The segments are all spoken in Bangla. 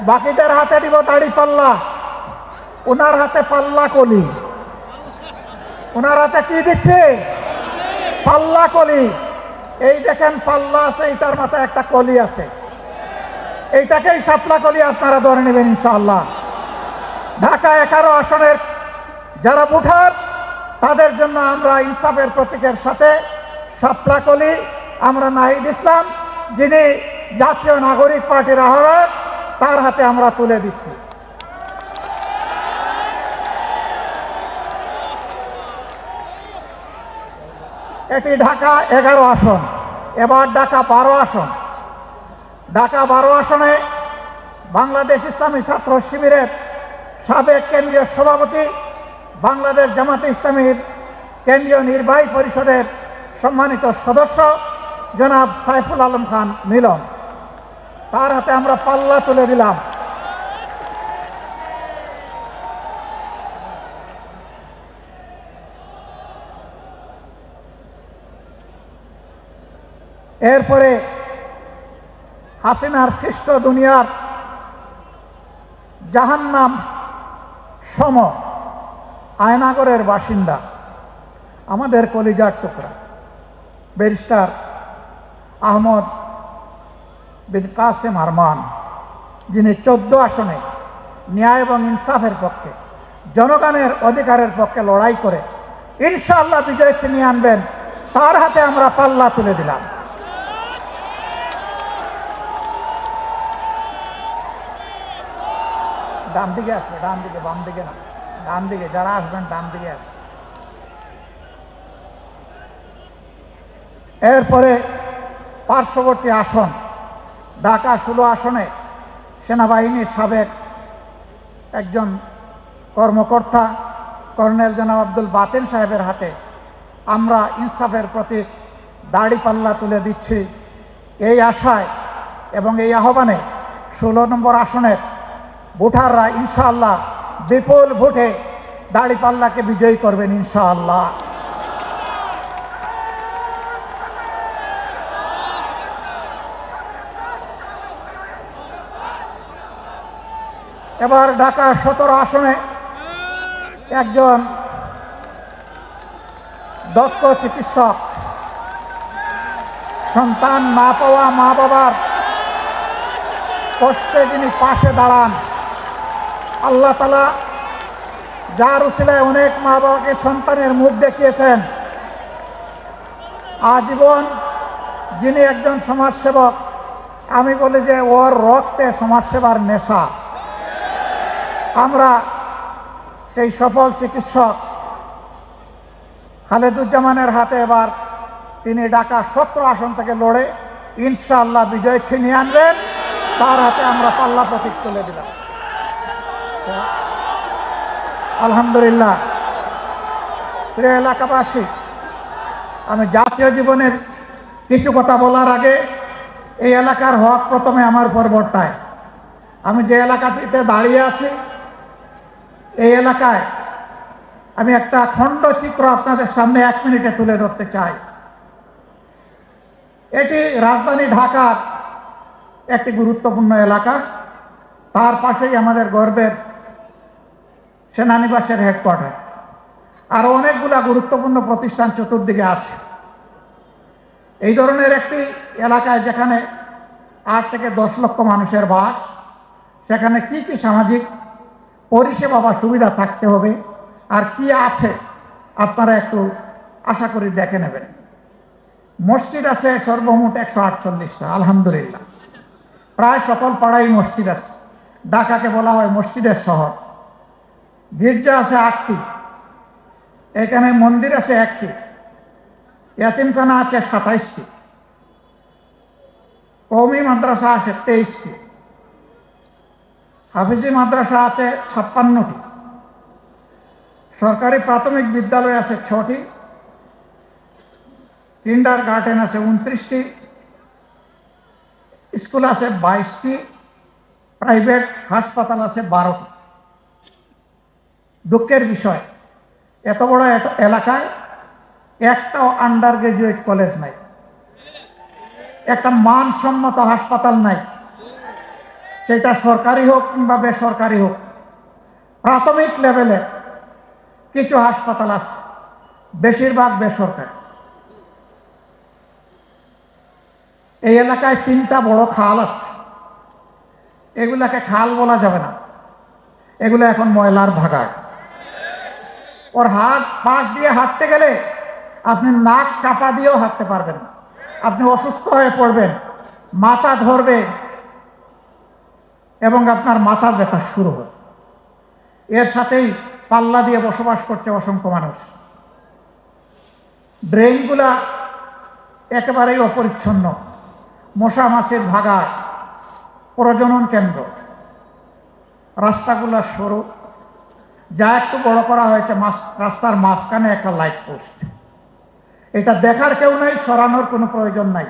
বাকিদের হাতে দিব দাড়ি পাল্লা, ওনার হাতে পাল্লা কলি। ওনার হাতে কি দিচ্ছে? পাল্লা কলি। এই দেখেন পাল্লা আছে, এইটার মাথায় একটা কলি আছে, এইটাকেই শাপলা কলি আপনারা ধরে নেবেন ইনশাআল্লাহ। ঢাকা 11 আসনের যারা ভোটার তাদের জন্য আমরা ইনসাফের প্রতীকের সাথে শাপলা কলি আমরা নাহিদ ইসলাম, যিনি জাতীয় নাগরিক পার্টির আহ্বায়ক, তার হাতে আমরা তুলে দিচ্ছি। এটি ঢাকা 11 আসন, এবার ঢাকা 12 আসন। ঢাকা 12 আসনে বাংলাদেশ ইসলামী ছাত্র শিবিরের সাবেক কেন্দ্রীয় সভাপতি, বাংলাদেশ জামাতে ইসলামীর কেন্দ্রীয় নির্বাহী পরিষদের সম্মানিত সদস্য জনাব সাইফুল আলম খান মিলন, তার হাতে আমরা পাল্লা তুলে দিলাম। এরপরে হাসিনার সৃষ্ট দুনিয়ার জাহান্নাম সম আয়নাগরের বাসিন্দা আমাদের কলিজার টুকরা ব্যারিস্টার আহমদ বিন কাসেম আরমান, যিনি 14 আসনে ন্যায় এবং ইনসাফের পক্ষে, জনগণের অধিকারের পক্ষে লড়াই করে ইনশাআল্লাহ বিজয় ছিনিয়ে আনবেন, তার হাতে আমরা পাল্লা তুলে দিলাম। ডান দিকে আসবে, ডান দিকে, বাম দিকে না, ডান দিকে যারা আসবেন ডান দিকে আসবে। এরপরে পার্শ্ববর্তী আসন ঢাকা 16 আসনে সেনাবাহিনীর সাবেক একজন কর্মকর্তা কর্নেল জনাব আব্দুল বাতেন সাহেবের হাতে আমরা ইনসাফের প্রতীক দাড়ি পাল্লা তুলে দিচ্ছি। এই আশায় এবং এই আহ্বানে 16 নম্বর আসনের ভোটাররা ইনশাআল্লাহ বিপুল ভোটে দাড়ি পাল্লাকে বিজয়ী করবেন ইনশাআল্লাহ। এবার ঢাকা 17 আসনে একজন দক্ষ চিকিৎসক, সন্তান না পাওয়া মা বাবার কষ্টে যিনি পাশে দাঁড়ান, আল্লাহ তাআলা যার উসিলায় অনেক মা বাবাকে সন্তানের মুখ দেখিয়েছেন, আজীবন যিনি একজন সমাজসেবক, আমি বলি যে ওর রক্তে সমাজসেবার নেশা। আমরা সেই সফল চিকিৎসক খালেদুজ্জামানের হাতে এবার তিনি ঢাকা 17 আসন থেকে লড়ে ইনশাআল্লাহ বিজয় ছিনিয়ে আনবেন, তার হাতে আমরা পাল্লা প্রতীক তুলে দিলাম। আলহামদুলিল্লাহ। প্রিয় এলাকাবাসী, আমি জাতীয় জীবনের কিছু কথা বলার আগে এই এলাকার হক প্রথমে আমার উপর বর্তায়। আমি যে এলাকাটিতে দাঁড়িয়ে আছি, এই এলাকায় আমি একটা খণ্ডচিত্র আপনাদের সামনে 1 মিনিটে তুলে ধরতে চাই। এটি রাজধানী ঢাকার একটি গুরুত্বপূর্ণ এলাকা, তার পাশেই আমাদের গর্বের সেনানিবাসের হেডকোয়ার্টার, আরো অনেকগুলা গুরুত্বপূর্ণ প্রতিষ্ঠান চতুর্দিকে আছে। এই ধরনের একটি এলাকায় যেখানে 8 থেকে 10 লক্ষ মানুষের বাস, সেখানে কি কি সামাজিক পরিষেবা বা সুবিধা থাকতে হবে আর কি আছে আপনারা একটু আশা করি দেখে নেবেন। মসজিদ আছে সর্বমোট 148টা, আলহামদুলিল্লাহ। প্রায় সকল পাড়ায় মসজিদ আছে, ঢাকাকে বলা হয় মসজিদের শহর। গির্জা আছে 8টি, এখানে মন্দির আছে 1টি, ইয়াতিমখানা আছে 27টি, কওমি মাদ্রাসা আছে 23টি, হাফিজি মাদ্রাসা আছে 56টি, সরকারি প্রাথমিক বিদ্যালয় আছে 6টি, কিন্ডার গার্ডেন আছে 29টি, স্কুল আছে 22টি, প্রাইভেট হাসপাতাল আছে 12টি। দুঃখের বিষয়, এত বড় এলাকায় একটাও আন্ডার গ্রাজুয়েট কলেজ নাই, একটা মানসম্মত হাসপাতাল নাই, সেটা সরকারি হোক কিংবা বেসরকারি হোক, প্রাথমিক লেভেলে কিছু হাসপাতাল আছে, বেশিরভাগ বেসরকারি। এই এলাকায় 3টা বড় খাল আছে, এগুলাকে খাল বলা যাবে না, এগুলো এখন ময়লার ভাগাড়। ওর পাশ দিয়ে হাঁটতে গেলে আপনি নাক চাপা দিয়েও হাঁটতে পারবেন না, আপনি অসুস্থ হয়ে পড়বেন, মাথা ধরবে এবং আপনার মাথা ব্যথা শুরু হবে। এর সাথেই পাল্লা দিয়ে বসবাস করছে অসংখ্য মানুষ। ড্রেনগুলা একেবারেই অপরিচ্ছন্ন, মশা মাছির ভাগাড়, প্রজনন কেন্দ্র। রাস্তাগুলা সরু, যা একটু বড় করা হয়েছে রাস্তার মাঝখানে একটা লাইট পোস্ট। এটা দেখার কেউ নাই, সরানোর কোনো প্রয়োজন নাই।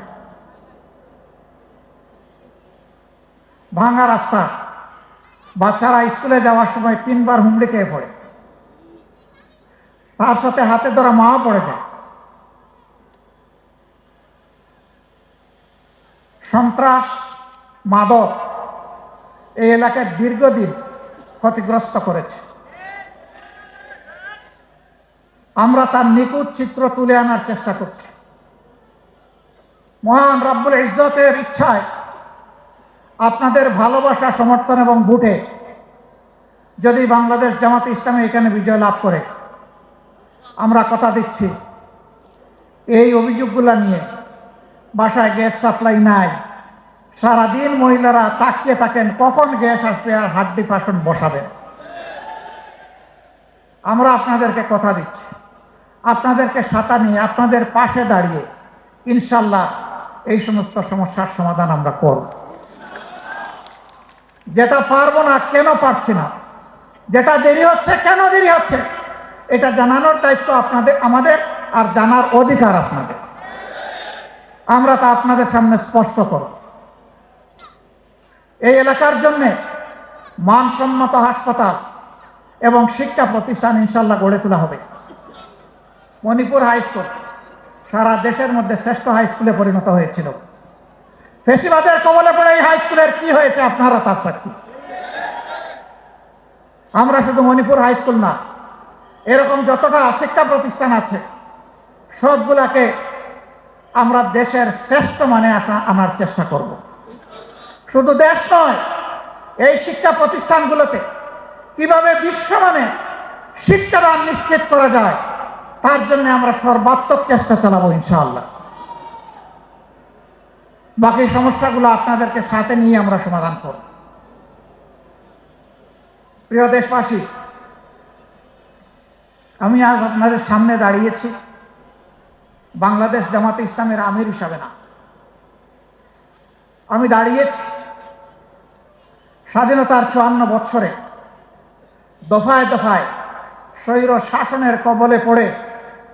ভাঙা রাস্তা, বাচ্চারা স্কুলে যাওয়ার সময় 3বার হুমড়ি খেয়ে পড়ে, তার সাথে হাতে ধরা মাও পড়ে যায়। সন্ত্রাস, মাদক এই এলাকায় দীর্ঘদিন ক্ষতিগ্রস্ত করেছে। আমরা তার নিখুঁত চিত্র তুলে আনার চেষ্টা করছি। মহান রব্বুল ইজ্জতের ইচ্ছায় আপনাদের ভালোবাসা, সমর্থন এবং ভোটে যদি বাংলাদেশ জামাতে ইসলামী এখানে বিজয় লাভ করে, আমরা কথা দিচ্ছি এই অভিযোগগুলো নিয়ে বাসায় গ্যাস সাপ্লাই নাই, সারাদিন মহিলারা তাকিয়ে থাকেন কখন গ্যাস আসবে আর হাড্ডি পাশন বসাবেন। আমরা আপনাদেরকে কথা দিচ্ছি, আপনাদেরকে সাথে নিয়ে আপনাদের পাশে দাঁড়িয়ে ইনশাল্লাহ এই সমস্ত সমস্যার সমাধান আমরা করব। যেটা পারবো না, কেন পারছি না, যেটা দেরি হচ্ছে, কেন দেরি হচ্ছে, এটা জানানোর দায়িত্ব আপনাদের, আমাদের, আর জানার অধিকার আপনাদের। আমরা তা আপনাদের সামনে স্পষ্ট করব। এই এলাকার জন্য মানসম্মত হাসপাতাল এবং শিক্ষা প্রতিষ্ঠান ইনশাল্লাহ গড়ে তোলা হবে। মণিপুর হাই স্কুল সারা দেশের মধ্যে শ্রেষ্ঠ হাই স্কুলে পরিণত হয়েছিল। ফেসিবাদের কবলে পড়ে এই হাই স্কুলের কি হয়েছে আপনারা তার সাক্ষী। আমরা শুধু মণিপুর হাই স্কুল না, এরকম যতটা শিক্ষা প্রতিষ্ঠান আছে সবগুলাকে আমরা দেশের শ্রেষ্ঠ মানে আনার চেষ্টা করব। শুধু দেশ নয়, এই শিক্ষা প্রতিষ্ঠানগুলোতে কিভাবে বিশ্বমানে শিক্ষাদান নিশ্চিত করা যায় তার জন্য আমরা সর্বাত্মক চেষ্টা চালাবো ইনশাআল্লাহ। বাকি সমস্যাগুলো আপনাদেরকে সাথে নিয়ে আমরা সমাধান করব। প্রিয় দেশবাসী, আমি আজ আপনাদের সামনে দাঁড়িয়েছি বাংলাদেশ জামাতে ইসলামের আমির হিসাবে না, আমি দাঁড়িয়েছি স্বাধীনতার 54 বছরে দফায় দফায় স্বৈর শাসনের কবলে পড়ে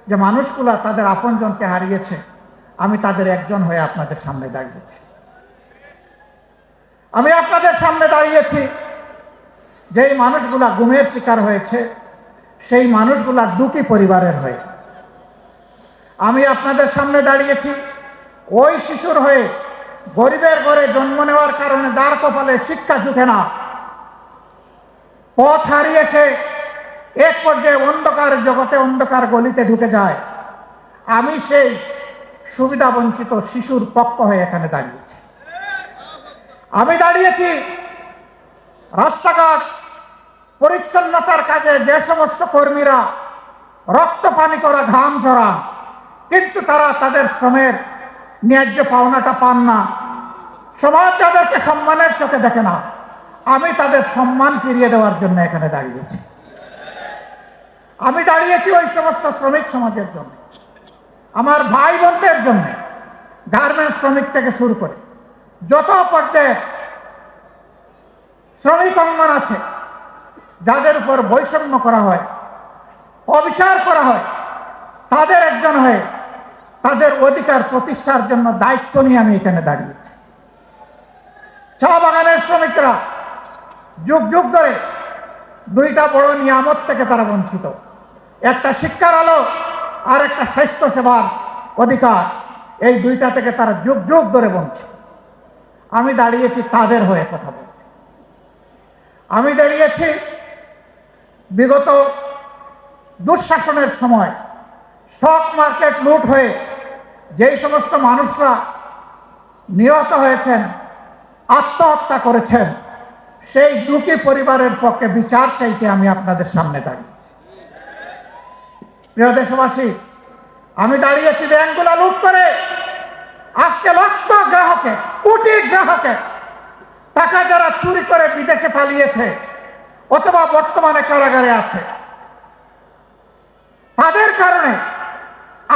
যে মানুষগুলা তাদের আপনজনকে হারিয়েছে, আমি তাদের একজন হয়ে আপনাদের সামনে দাঁড়িয়েছি। আমি আপনাদের সামনে দাঁড়িয়েছি যেই মানুষগুলা গুমের শিকার হয়েছে, সেই মানুষগুলা দুঃখী পরিবারের হয়ে। আমি আপনাদের সামনে দাঁড়িয়েছি ওই শিশুর হয়ে, গরিবের ঘরে জন্ম নেওয়ার কারণে দ্বার কপালে শিক্ষা জুটে না, পথ হারিয়েছে, এক পর্যায়ে অন্ধকার জগতে, অন্ধকার গলিতে ঢুকে যায়। আমি সেই সুবিধা বঞ্চিত শিশুর পক্ষ হয়ে এখানে দাঁড়িয়েছি। আমি দাঁড়িয়েছি রাস্তাঘাট পরিচ্ছন্নতার কাজে যে সমস্ত কর্মীরা রক্ত পানি করা, ঘাম ঝরা, কিন্তু তারা তাদের শ্রমের ন্যায্য পাওনাটা পান না, সমাজ তাদেরকে সম্মানের চোখে দেখে না, আমি তাদের সম্মান ফিরিয়ে দেওয়ার জন্য এখানে দাঁড়িয়েছি। আমি দাঁড়িয়েছি ওই সমস্ত শ্রমিক সমাজের জন্য, আমার ভাই বোনদের জন্য, গার্মেন্টস শ্রমিক থেকে শুরু করে যত পর্যায়ে শ্রমিক অঙ্গন আছে, যাদের উপর বৈষম্য করা হয়, অবিচার করা হয়, তাদের একজন হয়ে তাদের অধিকার প্রতিষ্ঠার জন্য দায়িত্ব নিয়ে আমি এখানে দাঁড়িয়েছি। চা বাগানের শ্রমিকরা যুগ যুগ ধরে দুইটা বড় নিয়ামত থেকে তারা বঞ্চিত, একটা শিক্ষার আলো আর একটা স্বাস্থ্য সেবার অধিকার। এই দুইটা থেকে তারা যুগ যুগ ধরে বঞ্চিত। আমি দাঁড়িয়েছি তাদের হয়ে কথা বলতে। আমি দাঁড়িয়েছি বিগত দুঃশাসনের সময় স্টক মার্কেট লুট হয়ে যেই সমস্ত মানুষরা নিহত হয়েছেন, আত্মহত্যা করেছেন, সেই দুটি পরিবারের পক্ষে বিচার চাইতে আমি আপনাদের সামনে দাঁড়িয়েছি। প্রিয় দেশবাসী, আমি দাঁড়িয়েছি ব্যাংকগুলো লুট করে আজকে লক্ষ গ্রাহকে, কোটি গ্রাহকে টাকা যারা চুরি করে বিদেশে পালিয়েছে অথবা বর্তমানে কারাগারে আছে, তাদের কারণে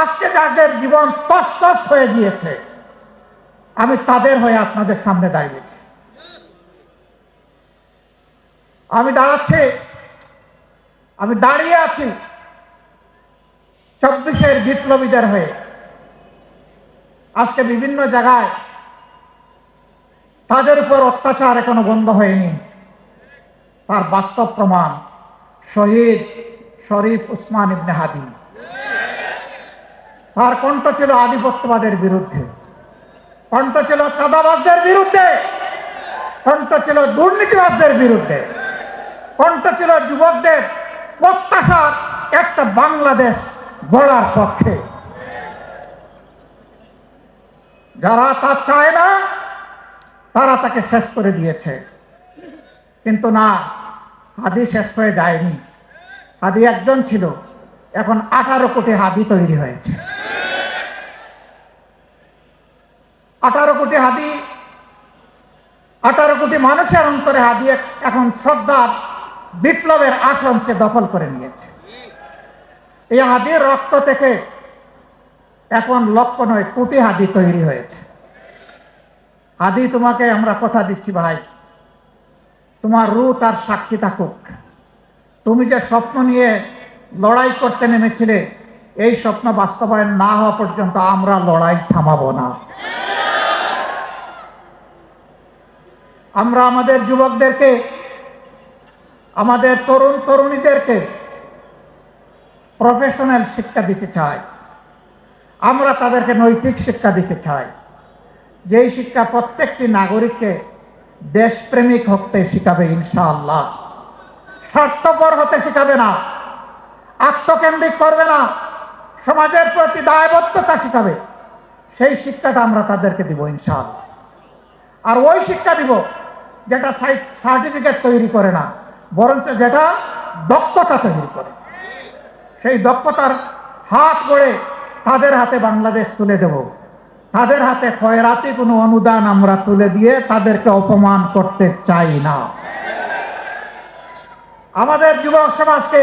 আজকে যাদের জীবন তছনছ হয়ে গিয়েছে, আমি তাদের হয়ে আপনাদের সামনে দাঁড়িয়েছি। আমি দাঁড়িয়ে আছি 24-এর বিপ্লবীদের হয়ে। আজকে বিভিন্ন জায়গায় তাদের উপর অত্যাচার এখনো বন্ধ হয়নি, তার বাস্তব প্রমাণ শহীদ শরীফ উসমান ইবনে হাদি। তার কণ্ঠ ছিল আধিপত্যবাদের বিরুদ্ধে, কণ্ঠ ছিল চাঁদাবাজদের বিরুদ্ধে, কণ্ঠ ছিল দুর্নীতিবাজদের বিরুদ্ধে, কণ্ঠ ছিল যুবকদের প্রত্যাশার একটা বাংলাদেশ গড়ার পক্ষে। যারা তা চায় না তারা তাকে শেষ করে দিয়েছে, কিন্তু না, হাদি শেষ হয়ে যায়নি। হাদি একজন ছিল, এখন 18 কোটি হাদি তৈরি হয়েছে। 18 কোটি হাদি, 18 কোটি মানুষের অন্তরে হাদি এখন শ্রদ্ধার বিপ্লবের আসন সে দখল করে নিয়েছে। এই হাদির রক্ত থেকে এখন লক্ষ নয় কোটি হাদি তৈরি হয়েছে। হাদি, তোমাকে আমরা কথা দিচ্ছি ভাই, তোমার রূহ তার সাক্ষী থাকুক। তুমি যে স্বপ্ন নিয়ে লড়াই করতে নেমেছিলে, এই স্বপ্ন বাস্তবায়ন না হওয়া পর্যন্ত আমরা লড়াই থামাবো না। আমরা আমাদের যুবকদেরকে, আমাদের তরুণ তরুণীদেরকে প্রফেশনাল শিক্ষা দিতে চাই। আমরা তাদেরকে নৈতিক শিক্ষা দিতে চাই, যেই শিক্ষা প্রত্যেকটি নাগরিককে দেশপ্রেমিক হতে শিখাবে ইনশাআল্লাহ। স্বার্থপর হতে শিখাবে না, আত্মকেন্দ্রিক করবে না, সমাজের প্রতি দায়বদ্ধতা শিখাবে। সেই শিক্ষাটা আমরা তাদেরকে দিব ইনশাআল্লাহ। আর ওই শিক্ষা দিব যেটা সার্টিফিকেট তৈরি করে না, বরঞ্চ যেটা দক্ষতা তৈরি করে। সেই দক্ষতার হাত গড়ে তাদের হাতে বাংলাদেশ তুলে দেব। তাদের হাতে খয়রাতি কোনো অনুদান আমরা তুলে দিয়ে তাদেরকে অপমান করতে চাই না। আমাদের যুবক সমাজকে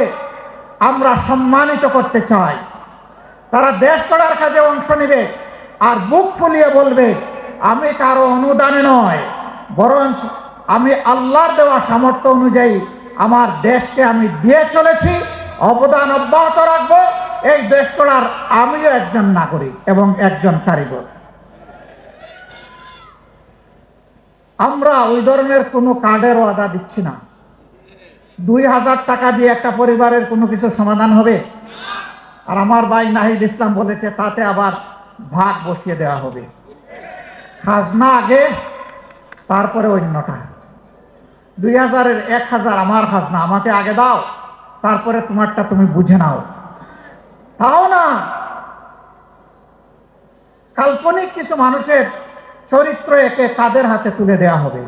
আমরা সম্মানিত করতে চাই। তারা দেশ গড়ার কাজে অংশ নেবে আর বুক ফুলিয়ে বলবে, আমি কারো অনুদানে নয়, বরং আমি আল্লাহর দেওয়া সামর্থ্য অনুযায়ী আমার দেশকে আমি দিয়ে চলেছি, অবদান অব্যাহত রাখবো। এই দেশ গড়ার আমিও একজন নাগরিক এবং একজন কারিগর। আমরা ওই ধরনের কোনো কার্ডের ওয়াদা দিচ্ছি না। 2000 টাকা দিয়ে একটা পরিবারের কোনো কিছু সমাধান হবে? আর আমার ভাই নাহিদ ইসলাম বলেছে তাতে আবার ভাগ বসিয়ে দেওয়া হবে। খাজনা আগে, তারপরে অন্যটা। 2000-এর 1000 আমার খাজনা, আমাকে আগে দাও, তারপরে তোমারটা তুমি বুঝে নাও। তাও না, কাল্পনিক কিছু মানুষের চরিত্র একে তাদের হাতে তুলে দেওয়া হবে,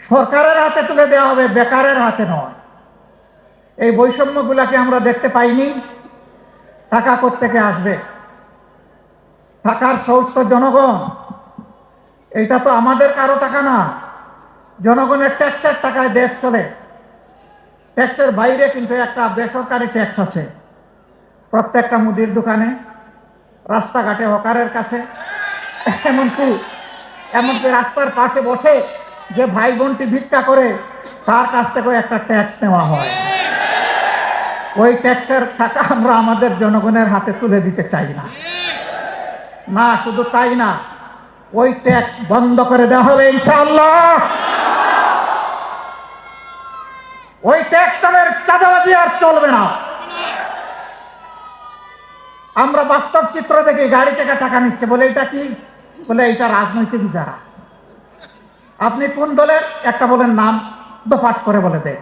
সরকারের হাতে তুলে দেওয়া হবে, বেকারের হাতে নয়। এই বৈষম্যগুলাকে আমরা দেখতে পাইনি। টাকা কোত্থেকে আসবে? টাকার সোর্স তো জনগণ। এটা তো আমাদের কারো টাকা না, জনগণের ট্যাক্সের টাকায় দেশ চলে। ট্যাক্সের বাইরে কিন্তু একটা বেসরকারি ট্যাক্স আছে, প্রত্যেকটা মুদির দোকানে, রাস্তাঘাটে, হকারের কাছে, এমনকি রাস্তার পাশে বসে যে ভাই বোনটি ভিক্ষা করে তার কাছ থেকে একটা ট্যাক্স নেওয়া হয়। ওই ট্যাক্সের টাকা আমরা আমাদের জনগণের হাতে তুলে দিতে চাই না। না, শুধু তাই না, ওই ট্যাক্স বন্ধ করে দেওয়া হবে ইনশাআল্লাহ। ওই ট্যাক্স নামের চাঁদাবাজি আর চলবে না। আমরা বাস্তব চিত্র দেখি, গাড়ি থেকে টাকা নিচ্ছে, বলে এটা কি? বলে এটা রাজনৈতিক ইজারা। আপনি কোন দলের একটা বলেন নাম দফাস করে বলে দেয়,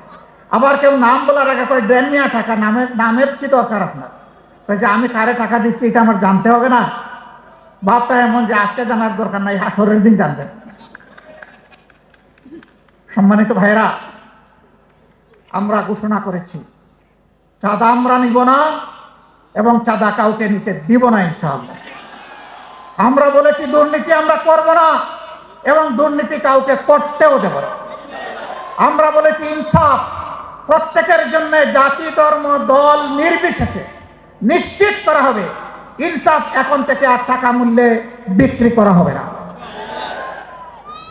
আবার কেউ নাম বলার আগে করে দেন মিয়া টাকা, নামের কি দরকার আপনার? যে আমি কারে টাকা দিচ্ছি এটা আমার জানতে হবে না? ভাবটা এমন যে আজকে জানার দরকার নাই, হাসরের দিন জানবেন। সম্মানিত ভাইরা, আমরা ঘোষণা করেছি চাঁদা আমরা নিব না এবং চাঁদা কাউকে নিতে দিব না ইনশাআল্লাহ। আমরা বলেছি দুর্নীতি আমরা করব না এবং দুর্নীতি কাউকে করতেও দেব না। আমরা বলেছি ইনসাফ প্রত্যেকের জন্য জাতি ধর্ম দল নির্বিশেষে নিশ্চিত করা হবে। ইনসাফ এখন থেকে আর টাকা মূল্যে বিক্রি করা হবে না।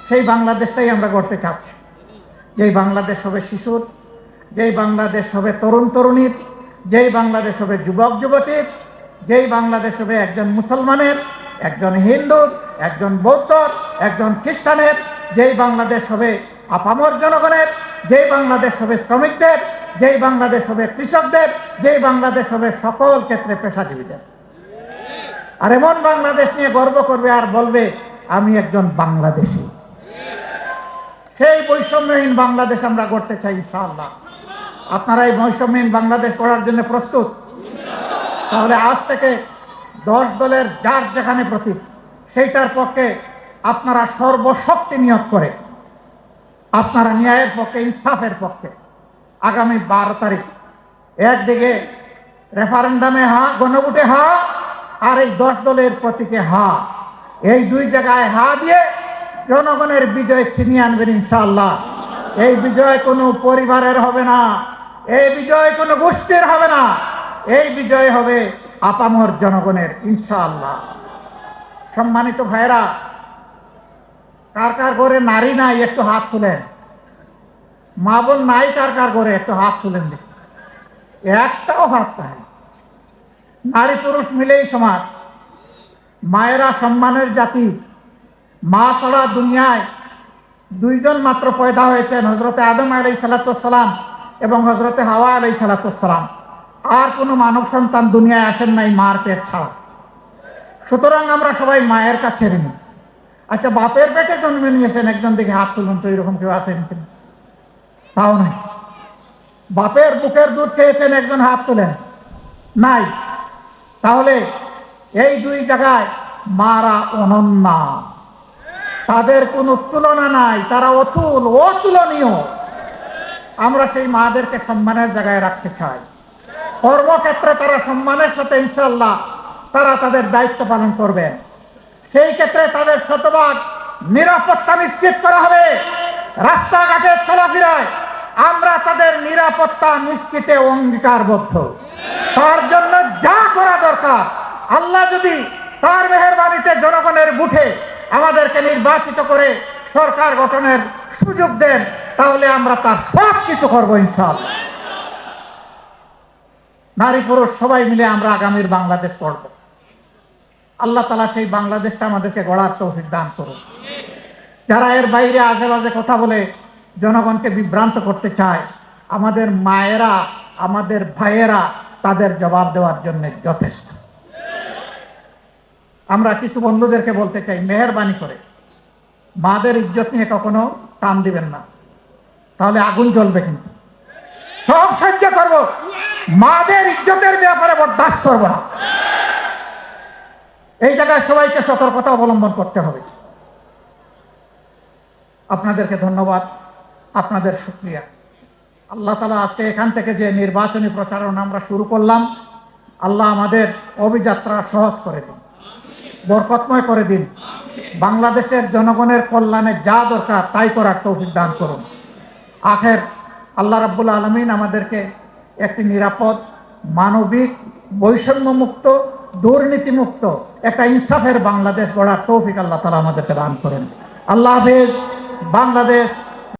সেই বাংলাদেশটাই আমরা করতে চাচ্ছি, যেই বাংলাদেশ হবে শিশুর, যেই বাংলাদেশ হবে তরুণ তরুণীর, যেই বাংলাদেশ হবে যুবক যুবতীর, যেই বাংলাদেশ হবে একজন মুসলমানের, একজন হিন্দুর, একজন বৌদ্ধর, একজন খ্রিস্টানের, যেই বাংলাদেশ হবে আপামর জনগণের, যেই বাংলাদেশ হবে শ্রমিকদের, যেই বাংলাদেশ হবে কৃষকদের, যেই বাংলাদেশ হবে সকল ক্ষেত্রে পেশাজীবীদের। আর এমন বাংলাদেশ নিয়ে গর্ব করবে আর বলবে আমি একজন বাংলাদেশী। সেই বৈষম্যহীন বাংলাদেশ আমরা গড়তে চাই ইনশাআল্লাহ। আপনারা এই বৈষম্যহীন বাংলাদেশ গড়ার জন্য প্রস্তুত? তাহলে আজ থেকে 10 দলের যার যেখানে প্রতীক সেইটার পক্ষে আপনারা সর্বশক্তি নিয়োগ করে আপনারা ন্যায়ের পক্ষে, ইনসাফের পক্ষে আগামী 12 তারিখ একদিকে রেফারেন্ডামে হা, গণভোটে হা, আর এই 10 দলের প্রতীকে হা, এই দুই জায়গায় হা দিয়ে জনগণের বিজয় ছিনিয়ে আনবেন ইনশাআল্লাহ। এই বিজয় কোনো পরিবারের হবে না, এই বিজয় কোনো গোষ্ঠীর হবে না, এই বিজয় হবে আপামর জনগণের ইনশাআল্লাহ। সম্মানিত ভাইরা, কার কার ঘরে নারী নাই একটু হাত তুলেন। মা বোন নাই কার কার ঘরে একটু হাত তুলেন দেখি। একটাও হাত নাই। নারী পুরুষ মিলেই সমাজ। মায়েরা সম্মানের জাতি। মা ছাড়া দুনিয়ায় দুইজন মাত্র পয়দা হয়েছেন, হজরতে আদম আলাইহিস সালাম এবং হজরতে হাওয়া আলাইহিস সালাম। আর কোনো মানব সন্তান দুনিয়ায় আসেন নাই মার পেট ছাড়া। সুতরাং আমরা সবাই মায়ের কাছে ঋণী। আচ্ছা, বাপের পেটে জন্মে নিয়েছেন একজন দিকে হাত তুলুন তো, এরকম কেউ আছেন কিনা? তাও নাই। বাপের বুকের দুধ খেয়েছেন একজন, হাত তুলেন। নাই। তাহলে এই দুই জায়গায় মারা অনন্যা, তাদের কোনো তুলনা নাই, তারা অতুল, অতুলনীয়। আমরা সেই মাদেরকে সম্মানের জায়গায় রাখতে চাই। কর্মক্ষেত্রে তারা সম্মানের সাথে ইনশাআল্লাহ তারা তাদের দায়িত্ব পালন করবেন। সেই ক্ষেত্রে তাদের শতভাগ নিরাপত্তা নিশ্চিত করা হবে। রাস্তাঘাটে চলাফেরায় আমরা তাদের নিরাপত্তা নিশ্চিতে অঙ্গীকারবদ্ধ। তার জন্য যা করা দরকার, আল্লাহ যদি তার মেহেরবানিতে জনগণের বুঠে আমাদেরকে নির্বাচিত করে সরকার গঠনের সুযোগ দেন, তাহলে আমরা তার সব কিছু করবো ইনশাআল্লাহ। নারী পুরুষ সবাই মিলে আমরা আগামীর বাংলাদেশ গড়ব। আল্লাহ তাআলা সেই বাংলাদেশটা আমাদেরকে গড়ার তৌফিক দান করুন। যারা এর বাইরে আজেবাজে কথা বলে জনগণকে বিভ্রান্ত করতে চায়, আমাদের মায়েরা, আমাদের ভাইয়েরা তাদের জবাব দেওয়ার জন্য যথেষ্ট। আমরা কিছু বন্ধুদেরকে বলতে চাই, মেহেরবানি করে মাদের ইজ্জত নিয়ে কখনো টান দিবেন না, তাহলে আগুন জ্বলবে। কিন্তু সব সহ্য করব, মাদের ইজ্জতের ব্যাপারে বরদাস্ত করব না। এই জায়গায় সবাইকে সতর্কতা অবলম্বন করতে হবে। আপনাদেরকে ধন্যবাদ, আপনাদের শুকরিয়া। আল্লাহ তাআলা আজকে এখান থেকে যে নির্বাচনী প্রচারণা আমরা শুরু করলাম, আল্লাহ আমাদের অভিযাত্রা সহজ করে দিন, বরকতময় করে দিন। বাংলাদেশের জনগণের কল্যাণে যা দরকার তাই করার তৌফিক দান করুন। আখের আল্লাহ রাব্বুল আলামিন আমাদেরকে একটি নিরাপদ, মানবিক, বৈষম্যমুক্ত, দুর্নীতিমুক্ত একটা ইনসাফের বাংলাদেশ গড়ার তৌফিক আল্লাহ তাআলা আমাদেরকে দান করেন। আল্লাহ হাফেজ। বাংলাদেশ